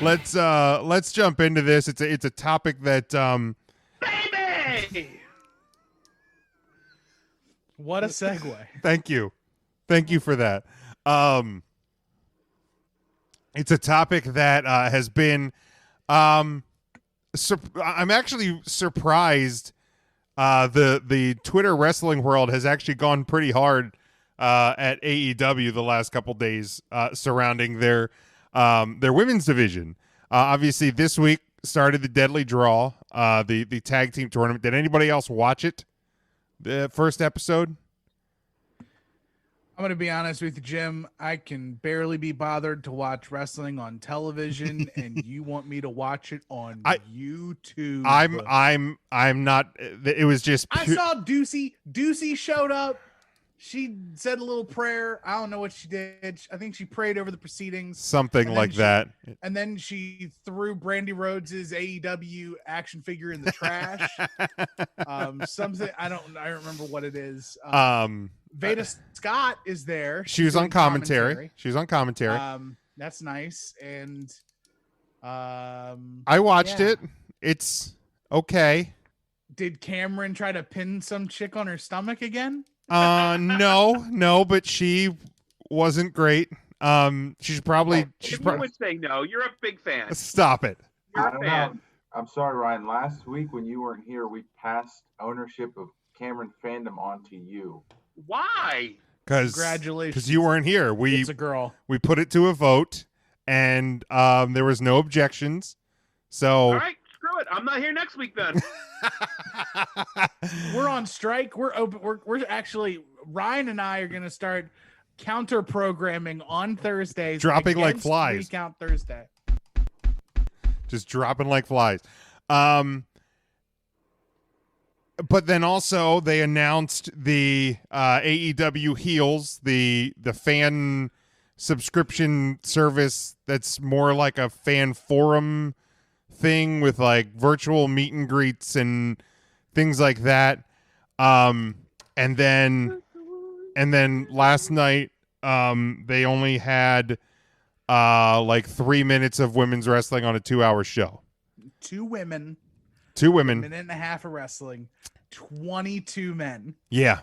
let's jump into this. It's a topic that Baby! What a segue. Thank you for that. It's a topic that has been I'm actually surprised the Twitter wrestling world has actually gone pretty hard at AEW the last couple days surrounding their women's division. Obviously this week started the Deadly Draw, the tag team tournament. Did anybody else watch it? The first episode? I'm going to be honest with you, Jim. I can barely be bothered to watch wrestling on television, and you want me to watch it on YouTube. I'm not. It was just. I saw Deucey. Deucey showed up. She said a little prayer. I don't know what she did. I think she prayed over the proceedings. Something like that. And then she threw Brandy Rhodes' AEW action figure in the trash. Something I don't remember what it is. Veda Scott is there. She was on commentary. She was on commentary. That's nice. And I watched it. It's okay. Did Cameron try to pin some chick on her stomach again? No, but she wasn't great. She's probably. Would say no. You're a big fan. Stop it. You're a fan. I'm sorry, Ryan. Last week when you weren't here, we passed ownership of Cameron fandom onto you. Why? Congratulations. Because you weren't here. It's a girl. We put it to a vote, and there was no objections. So. All right. Screw it. I'm not here next week then. We're on strike. We're open. We're actually, Ryan and I are going to start counter programming on Thursdays. Dropping like flies. Recount Thursday. Just dropping like flies. But then also they announced the AEW Heels, the fan subscription service that's more like a fan forum thing with like virtual meet and greets and things like that. And then last night they only had like 3 minutes of women's wrestling on a 2-hour show. Two women. A minute and a half of wrestling. 22 men. Yeah.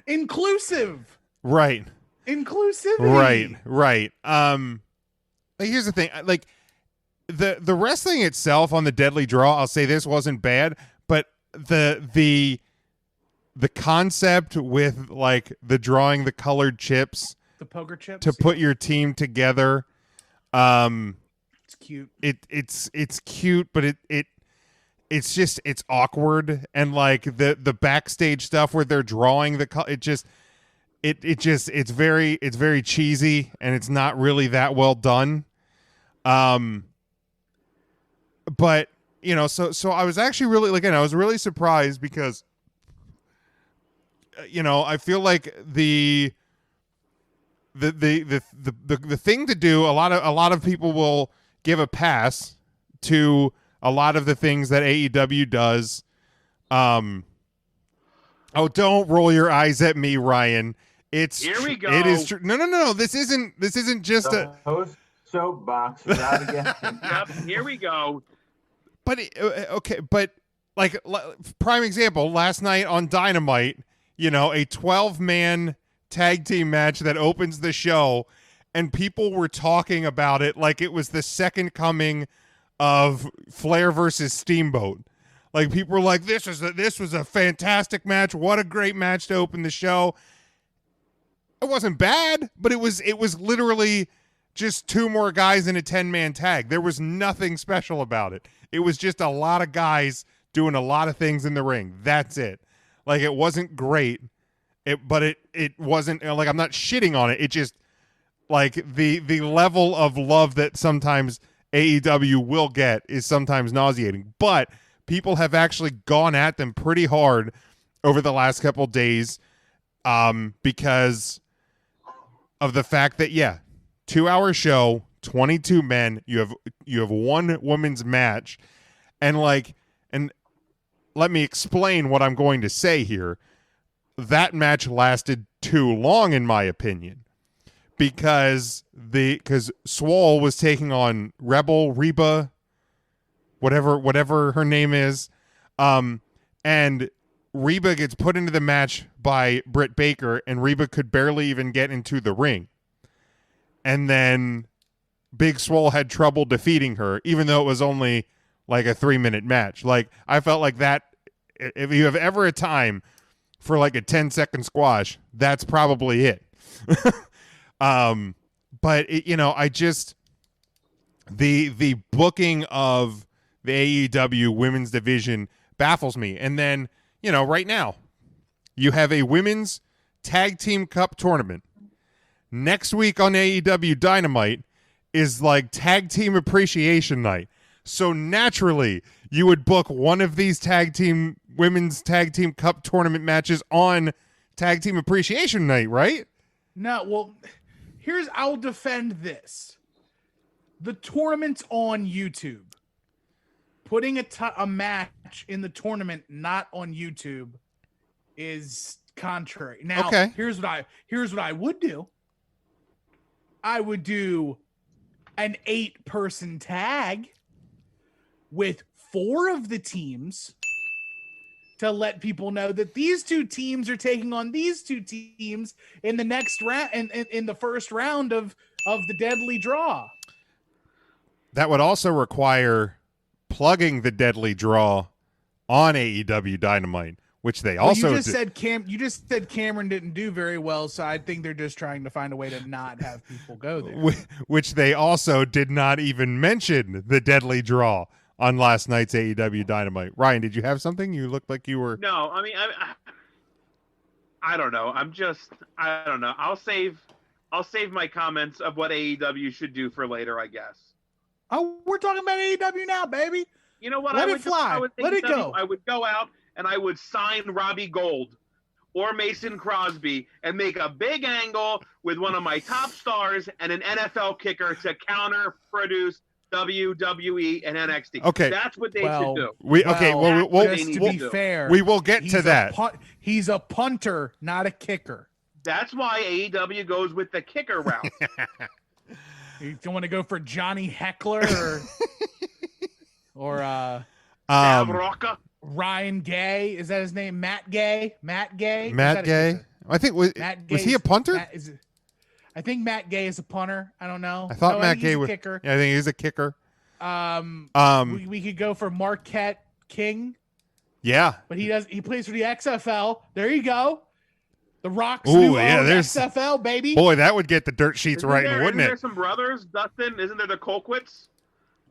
Inclusive. Right. Inclusivity. Right. Like, here's the thing. Like the wrestling itself on the Deadly Draw, I'll say this wasn't bad, but the concept with like the drawing the colored chips, the poker chips to put your team together, it's cute. It's cute, but it's just it's awkward, and like the backstage stuff where they're drawing it's very cheesy, and it's not really that well done. But you know, so I was actually really I was really surprised because you know, I feel like the thing to do, a lot of people will give a pass to a lot of the things that AEW does. Oh, don't roll your eyes at me, Ryan. Here we go. It is true. No. This isn't just the host soapbox is out again. Yep. Here we go. But okay, but like prime example, last night on Dynamite, you know, a 12-man tag team match that opens the show, and people were talking about it like it was the second coming of Flair versus Steamboat. Like, people were like, this was a fantastic match. What a great match to open the show. It wasn't bad, but it was literally just two more guys in a 10-man tag. There was nothing special about it. It was just a lot of guys doing a lot of things in the ring. That's it. Like, it wasn't great, but it wasn't, like, I'm not shitting on it. It just, like, the level of love that sometimes AEW will get is sometimes nauseating. But people have actually gone at them pretty hard over the last couple days because of the fact that, 2-hour show, 22 men, you have one women's match, and let me explain what I'm going to say here. That match lasted too long, in my opinion, because Swole was taking on Rebel Reba, whatever her name is, and Reba gets put into the match by Britt Baker, and Reba could barely even get into the ring. And then Big Swole had trouble defeating her, even though it was only like a 3-minute match. Like, I felt like that, if you have ever a time for like a 10-second squash, that's probably it. But I just, the booking of the AEW Women's Division baffles me. And then, right now, you have a Women's Tag Team Cup tournament. Next week on AEW Dynamite is like Tag Team Appreciation Night. So naturally, you would book one of these Women's Tag Team Cup tournament matches on Tag Team Appreciation Night, right? No, well, I'll defend this. The tournament's on YouTube. Putting a match in the tournament not on YouTube is contrary. Now, okay. Here's what I would do. I would do an 8-person tag with 4 of the teams to let people know that these 2 teams are taking on these 2 teams in the next round, in the first round of the Deadly Draw. That would also require plugging the Deadly Draw on AEW Dynamite, which they also you just said Cameron didn't do very well, so I think they're just trying to find a way to not have people go there. Which they also did not even mention the Deadly Draw on last night's AEW Dynamite. Ryan, did you have something? You looked like you were. No, I mean, I don't know. I don't know. I'll save my comments of what AEW should do for later, I guess. Oh, we're talking about AEW now, baby. You know what? Let it fly. Let it go. I would go out and I would sign Robbie Gold or Mason Crosby and make a big angle with one of my top stars and an NFL kicker to counter produce WWE and NXT. Okay. That's what they should do. Just to be fair, we will get to that. He's a punter, not a kicker. That's why AEW goes with the kicker route. You don't want to go for Johnny Heckler or Rocca? Ryan Gay. Is that his name? Matt Gay? Matt Gay? I think was he a punter? I think Matt Gay is a punter. I don't know. I thought Matt Gay was was a kicker. Yeah, I think he's a kicker. We could go for Marquette King. Yeah. But he plays for the XFL. There you go. The Rock's there's XFL, baby. Boy, that would get the dirt sheets wouldn't it? Isn't there some brothers? Dustin, isn't there the Colquitts?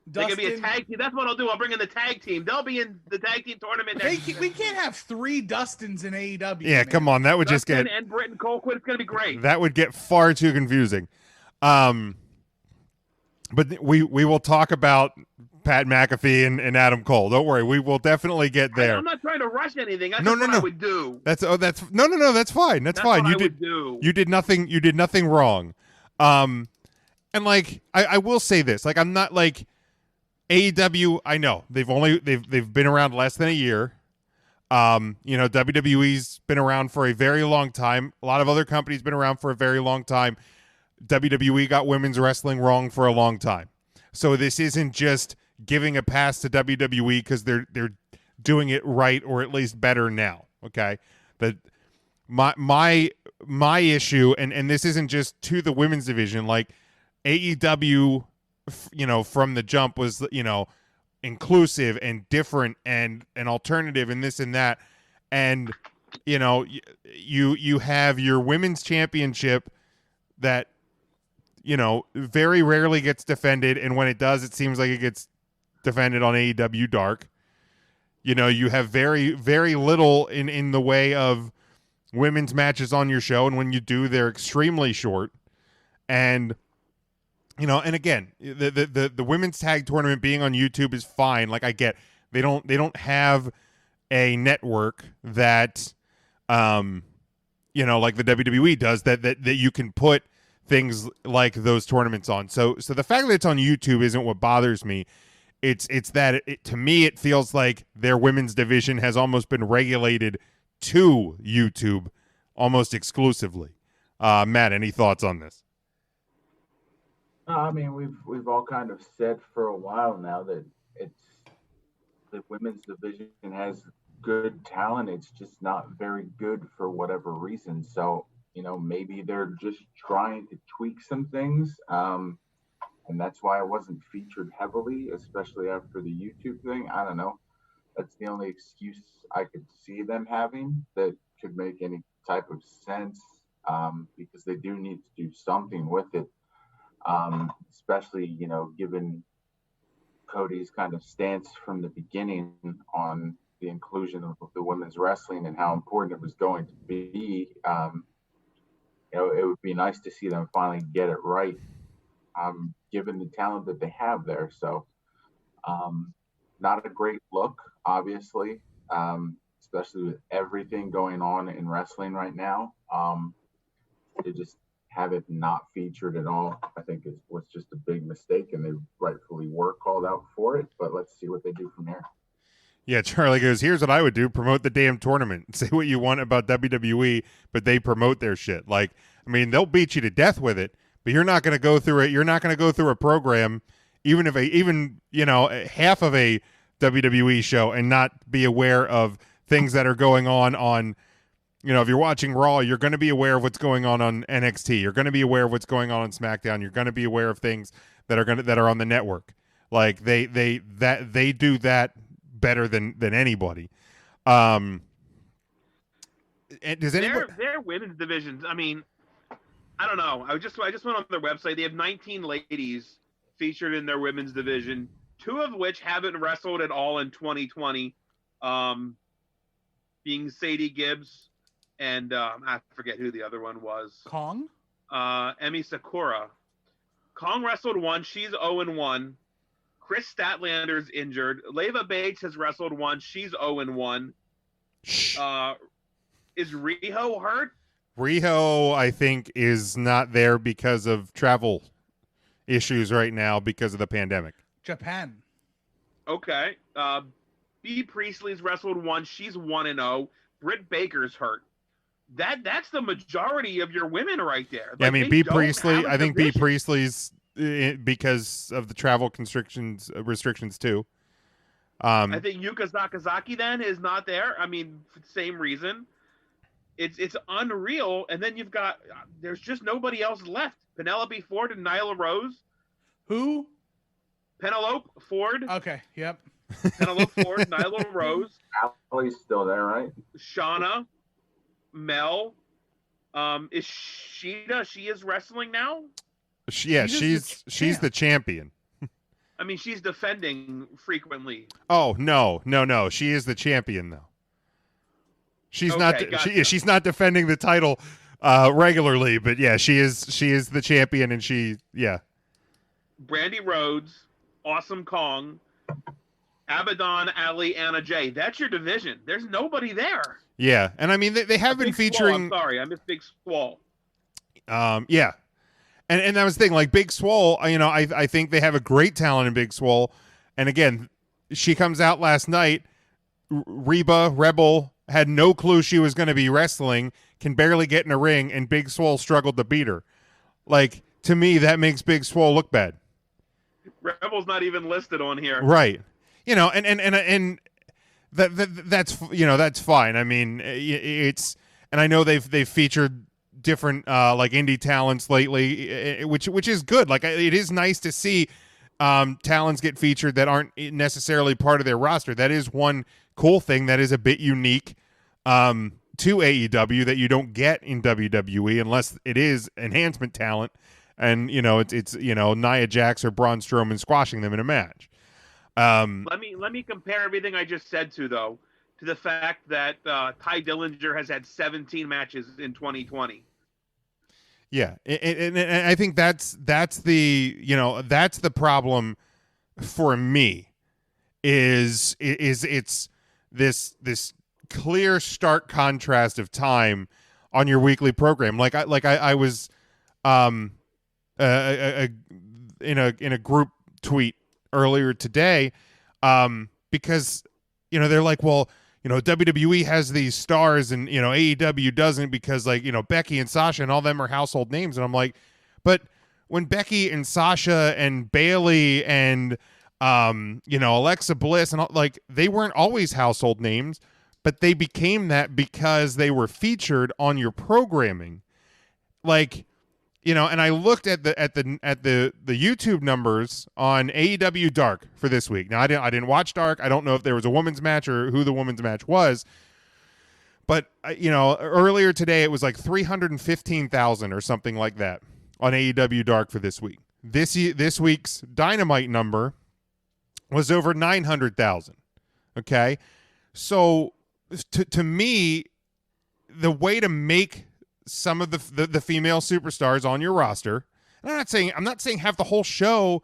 They could be a tag team. That's what I'll do. I'll bring in the tag team. They'll be in the tag team tournament. We can't have 3 Dustins in AEW. Yeah, man. Come on. That would just get... and Britton Colquitt. It's going to be great. That would get far too confusing. But we will talk about Pat McAfee and Adam Cole. Don't worry. We will definitely get there. I'm not trying to rush anything. That's what I would do. That's fine. That's fine. That's fine. You did nothing wrong. And like I will say this. Like, I'm not like AEW, I know they've been around less than a year. WWE's been around for a very long time. A lot of other companies been around for a very long time. WWE got women's wrestling wrong for a long time. So this isn't just giving a pass to WWE because they're doing it right or at least better now. Okay, but my issue, and this isn't just to the women's division, like AEW, from the jump was, inclusive and different and an alternative and this and that. And, you have your women's championship that, very rarely gets defended. And when it does, it seems like it gets defended on AEW Dark. You have very, very little in the way of women's matches on your show. And when you do, they're extremely short. And, and again, the women's tag tournament being on YouTube is fine. Like, I get they don't have a network that, like the WWE does that you can put things like those tournaments on. So the fact that it's on YouTube isn't what bothers me. It's that to me, it feels like their women's division has almost been regulated to YouTube almost exclusively. Matt, any thoughts on this? I mean, we've all kind of said for a while now that it's the women's division has good talent. It's just not very good for whatever reason. So, maybe they're just trying to tweak some things. And that's why it wasn't featured heavily, especially after the YouTube thing. I don't know. That's the only excuse I could see them having that could make any type of sense, because they do need to do something with it, especially, given Cody's kind of stance from the beginning on the inclusion of the women's wrestling and how important it was going to be. It would be nice to see them finally get it right, given the talent that they have there. So, not a great look, obviously, especially with everything going on in wrestling right now. To just have it not featured at all, I think was just a big mistake, and they rightfully were called out for it. But let's see what they do from here. Yeah, Charlie goes, here's what I would do. Promote the damn tournament. Say what you want about WWE, but they promote their shit. Like, I mean, they'll beat you to death with it, but you're not going to go through it. You're not going to go through a program, even if half of a WWE show and not be aware of things that are going on, if you're watching Raw, you're going to be aware of what's going on NXT. You're going to be aware of what's going on SmackDown. You're going to be aware of things that are on the network. Like they do that better than anybody. Does anybody? Their women's divisions, I mean, I don't know. I just went on their website. They have 19 ladies featured in their women's division, 2 of which haven't wrestled at all in 2020, being Sadie Gibbs and I forget who the other one was. Kong? Emi Sakura. Kong wrestled once. She's 0-1. Chris Statlander's injured. Leva Bates has wrestled once. She's 0-1. Is Riho hurt? Riho, I think, is not there because of travel issues right now because of the pandemic. Japan. Okay. B. Priestley's wrestled once. She's 1-0. Britt Baker's hurt. That's the majority of your women right there. Like, yeah, I mean, B. Priestley. I think B. Priestley's because of the travel restrictions too. I think Yuka Sakazaki then is not there. I mean, same reason. It's unreal. And then you've got there's just nobody else left. Penelope Ford and Nyla Rose. Who? Penelope Ford. Okay. Yep. Penelope Ford, Nyla Rose. Allie's still there, right? Shauna, Mel. Is Sheeta? She is wrestling now. She's the champion. I mean, she's defending frequently. Oh no! She is the champion though. She's Okay, not. gotcha. She's not defending the title regularly, but yeah, she is the champion, and Brandy Rhodes, Awesome Kong, Abaddon, Ali, Anna Jay. That's your division. There's nobody there. Yeah, and I mean they have been Big featuring. Swole, I'm sorry, I missed Big Swole. Yeah, and that was the thing. Like Big Swole, I think they have a great talent in Big Swole, and again, she comes out last night. Reba Rebel had no clue she was going to be wrestling, can barely get in a ring, and Big Swole struggled to beat her. Like, to me, that makes Big Swole look bad. Rebel's not even listed on here. Right. And that's fine. I mean, it's, and I know they've featured different like indie talents lately, which is good. Like, it is nice to see talents get featured that aren't necessarily part of their roster. That is one cool thing that is a bit unique to AEW that you don't get in WWE unless it is enhancement talent, and it's Nia Jax or Braun Strowman squashing them in a match. Let me compare everything I just said to the fact that Ty Dillinger has had 17 matches in 2020. Yeah, and I think that's the problem for me is it's this clear stark contrast of time on your weekly program. Like I was in a group tweet earlier today because they're like, well, WWE has these stars and AEW doesn't because Becky and Sasha and all them are household names, and I'm like, but when Becky and Sasha and Bailey and Alexa Bliss and all, like, they weren't always household names, but they became that because they were featured on your programming. Like, and I looked at the YouTube numbers on AEW Dark for this week. Now I didn't watch Dark. I don't know if there was a women's match or who the women's match was. But earlier today it was like 315,000 or something like that on AEW Dark for this week. This week's Dynamite number was over 900,000. Okay, so to me, the way to make some of the female superstars on your roster, and I'm not saying have the whole show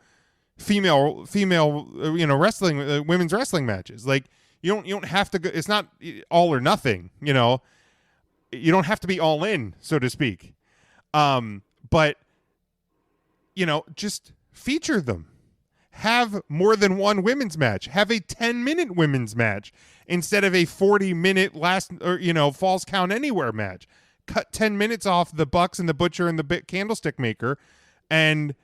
female wrestling, women's wrestling matches. Like, you don't have to go, it's not all or nothing, you don't have to be all in, so to speak. But just feature them. Have more than one women's match. Have a 10-minute women's match instead of a 40-minute Falls Count Anywhere match. Cut 10 minutes off the Bucks and the Butcher and the Candlestick Maker, and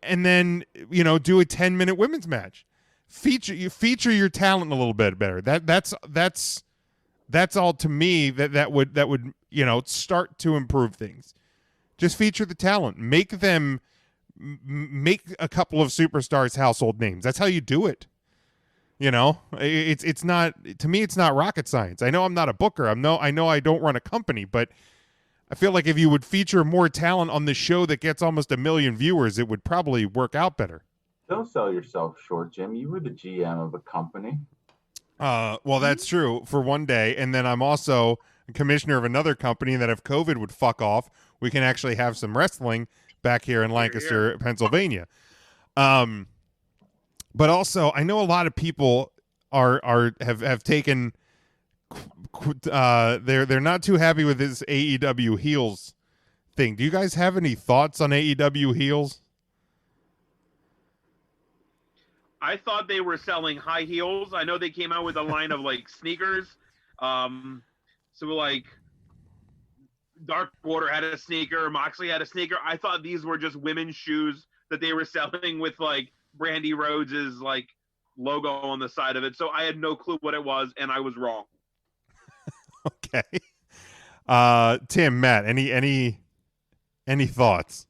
then do a 10-minute women's match. Feature your talent a little bit better. That's all to me that would start to improve things. Just feature the talent. Make a couple of superstars household names. That's how you do it. It's not, to me, it's not rocket science. I know I'm not a booker. I know I don't run a company, but I feel like if you would feature more talent on the show that gets almost 1 million viewers, it would probably work out better. Don't sell yourself short, Jim. You were the GM of a company. Well, that's true for one day. And then I'm also a commissioner of another company that if COVID would fuck off, we can actually have some wrestling back here in Lancaster, Pennsylvania. But also, I know a lot of people have taken. They're not too happy with this AEW Heels thing. Do you guys have any thoughts on AEW Heels? I thought they were selling high heels. I know they came out with a line of like sneakers. So like Dark Order had a sneaker, Moxley had a sneaker. I thought these were just women's shoes that they were selling with like Brandy Rhodes's like logo on the side of it. So I had no clue what it was, and I was wrong. Okay. Tim, Matt, any thoughts?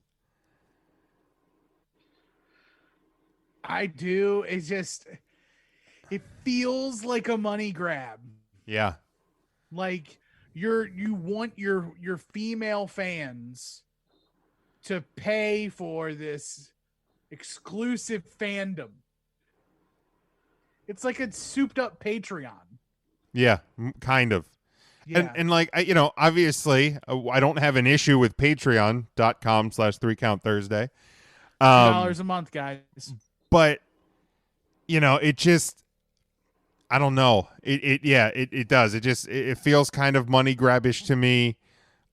I do. It feels like a money grab. Yeah. Like you want your female fans to pay for this exclusive fandom. It's like a souped up Patreon. Yeah, kind of. Yeah. And like, obviously I don't have an issue with patreon.com/3CountThursday. $2 a month, guys. But it just, I don't know. It does. It feels kind of money grabbish to me.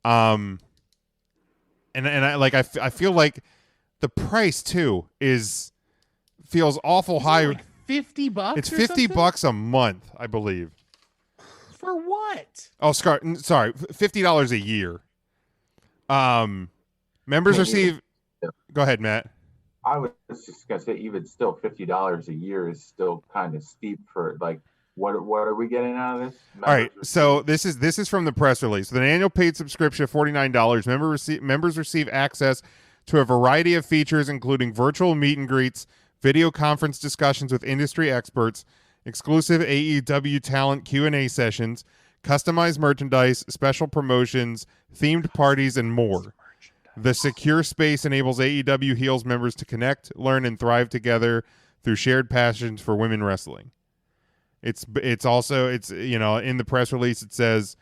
And I feel like the price too feels awful high. Like $50. It's $50 a month, I believe. For what? Oh, sorry, $50 a year. Members receive. Go ahead, Matt. I was just gonna say, even still, $50 a year is still kind of steep for like. What are we getting out of this? All right, so this is from the press release. With an annual paid subscription of $49, members receive access to a variety of features, including virtual meet and greets, video conference discussions with industry experts, exclusive AEW talent Q&A sessions, customized merchandise, special promotions, themed parties, and more. The secure space enables AEW Heels members to connect, learn, and thrive together through shared passions for women wrestling. It's also in the press release it says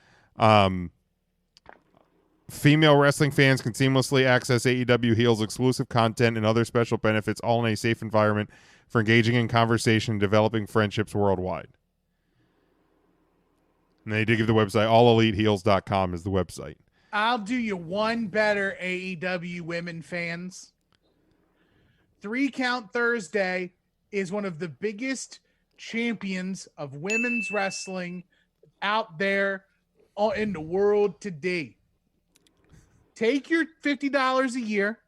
female wrestling fans can seamlessly access AEW Heels exclusive content and other special benefits, all in a safe environment for engaging in conversation and developing friendships worldwide. And they did give the website, alleliteheels.com is the website. I'll do you one better, AEW women fans. 3 Count Thursday is one of the biggest champions of women's wrestling out there in the world today. Take your $50 a year,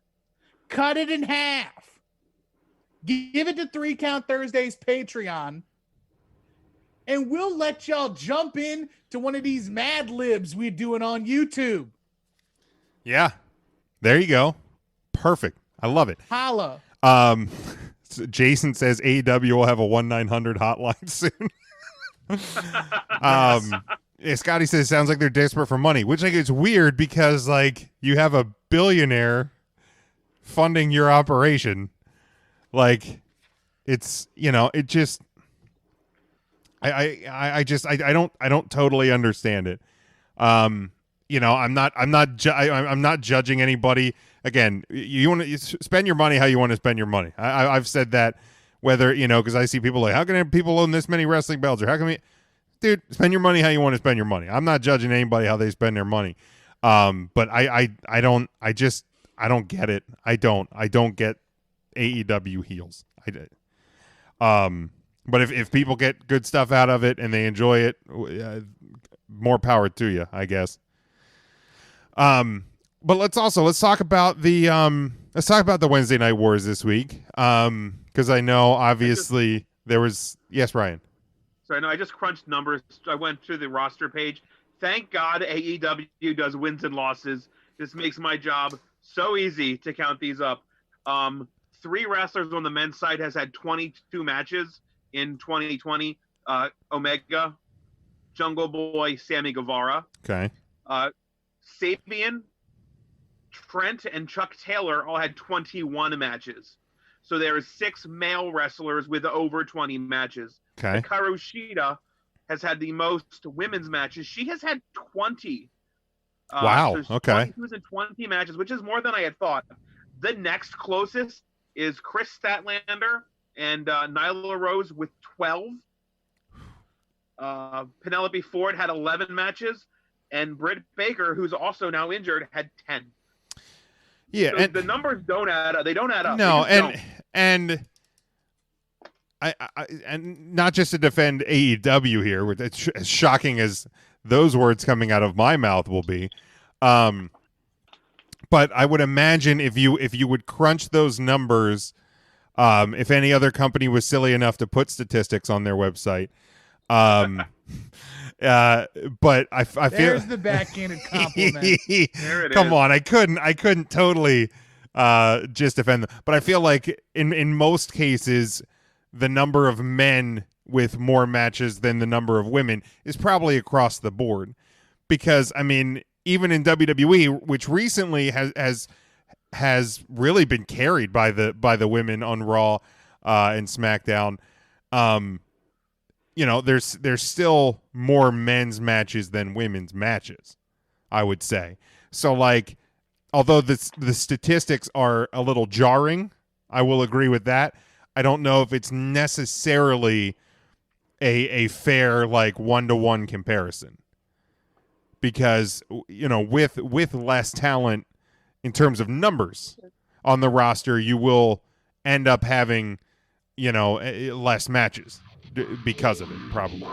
cut it in half. Give it to 3 Count Thursdays Patreon, and we'll let y'all jump in to one of these Mad Libs we're doing on YouTube. Yeah. There you go. Perfect. I love it. Holla. Jason says AEW will have a 1-900 hotline soon. Scotty says sounds like they're desperate for money, which like is weird because like you have a billionaire funding your operation. Like it's, you know, it just I don't totally understand it. You know, I'm not judging anybody. Again, you want to spend your money how you want to spend your money. I've said that, whether, you know, because I see people like, how can people own this many wrestling belts, or how can we, dude, spend your money how you want to spend your money. I'm not judging anybody how they spend their money. But I don't get it. I don't get AEW heels. But if people get good stuff out of it and they enjoy it, more power to you, I guess. But let's talk about the Wednesday Night Wars this week. Because I know obviously there was, yes, Ryan. Sorry, no, I just crunched numbers. I went to the roster page. Thank God AEW does wins and losses. This makes my job so easy to count these up. 3 wrestlers on the men's side has had 22 matches in 2020. Omega, Jungle Boy, Sammy Guevara. Okay. Sabian, Trent, and Chuck Taylor all had 21 matches. So there are 6 male wrestlers with over 20 matches. Okay. Hikaru Shida has had the most women's matches. She has had 20. Wow. So okay. 20 matches, which is more than I had thought. The next closest is Chris Statlander and Nyla Rose with 12. Penelope Ford had 11 matches, and Britt Baker, who's also now injured, had 10. Yeah, so and the numbers don't add up. They don't add up. No, and and not just to defend AEW here, which it's as shocking as those words coming out of my mouth will be. But I would imagine if you would crunch those numbers, if any other company was silly enough to put statistics on their website, but I feel there's the backhanded compliment. There it Come is. on, I couldn't totally just defend them, but I feel like in most cases the number of men with more matches than the number of women is probably across the board, because I mean, even in WWE, which recently has really been carried by the women on Raw and SmackDown, you know, there's still more men's matches than women's matches, I would say. So like, although the statistics are a little jarring, I will agree with that. I don't know if it's necessarily a fair like 1-to-1 comparison, because you know, with less talent in terms of numbers on the roster, you will end up having, you know, less matches because of it, probably.